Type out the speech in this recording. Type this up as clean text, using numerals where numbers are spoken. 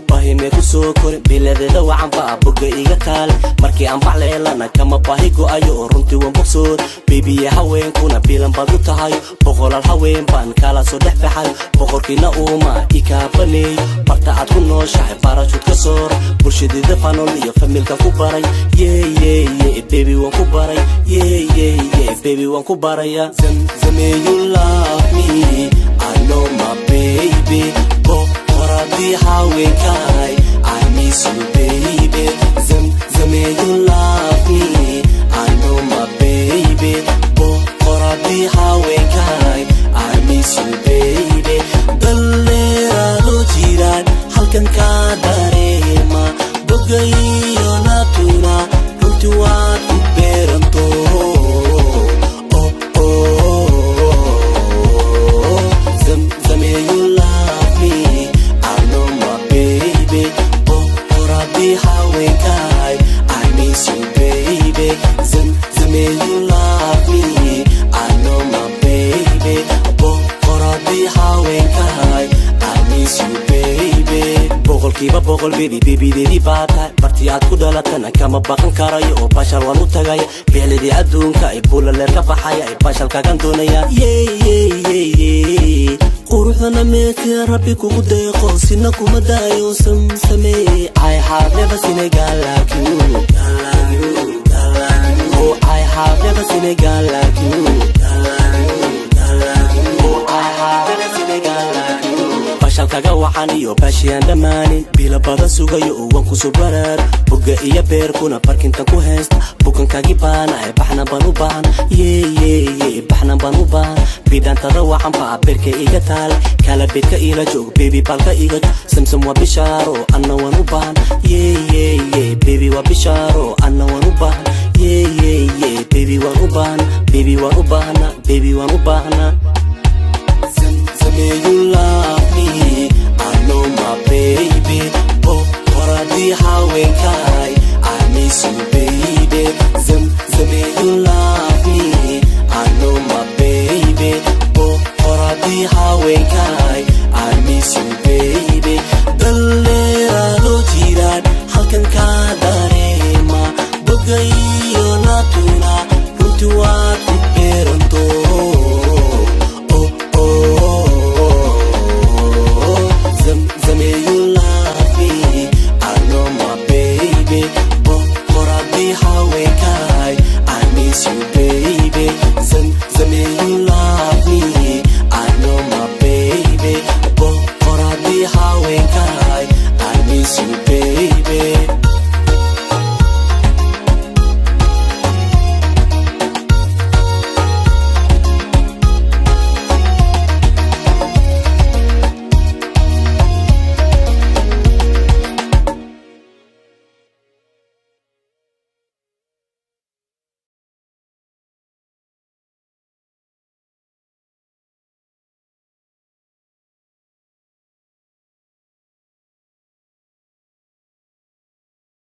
bahime kusoo korin biladeeda wacan baa boga iga taale markii aan bacleelana kama baahi go'ayo oo runtii waan bogsood beebiye haweenkuna bilan baad u tahay boqolaal haween baan kala soo dhex baxay boqorkiina uuma ikaabaneey barta aad ku nooshahay barashud ka soor bulshadeeda fanol iyo familka ku baray baby waan ku baray baby waan ku baraya zamzame you love me I know my baby boqoradii haweenkaay I miss you baby zamzame you love me I know my baby boqoradii haweenkaay I miss you baby dhalleeraado jiraan halkan ka dareema bogayo natuna runtii waad ku beeranto zamzame you love me I know my baby boqoradii haweenkaay I miss you baby zamzame you love me I know my baby boqoradii haweenkaay I miss you baby boqolkiiba boqol babydeedii baa tahay bartii aad ku dhalatana kama baqan karayo oo bashal waan u tagaya bicladii adduunka ay bulaleer ka baxaya ay bashal kagan doonayaan quruxdana meekee rabbi kugu deeqo sina kuma daayo samsame I have never seen a girl like you oh I have never seen a girl like you oh I have never seen a girl like you bashalkaga wacan iyo baashiyaan dhammaanin bila badan sugayo oo waan kusoo baraar boga iyo beerkuna barkintan ku haysta bukankaagii baana ay baxnan baan u baahan baxnan baan u baahan bidhantada wacan baa beerka iga taale kala beedka ila joog baby balka iga samsam waa bishaaro anna waan u baahan baby waa bishaaro anna waan u baahan baby waan u baahan baby waan u baahana baby waan u baahana zamzame you love me I know my baby boqoradii haweenkaay I miss you baby zamzame you love me I know my baby boqoradii haweenkaay I miss you baby dhalleeraado jiraan halkan ka dareema bogayo natuna runtii waad ku beeranto zamzame you love me I know my baby boqoradii haweenkaay I miss you baby zamzame you love me I know my baby boqoradii haweenkaay I miss you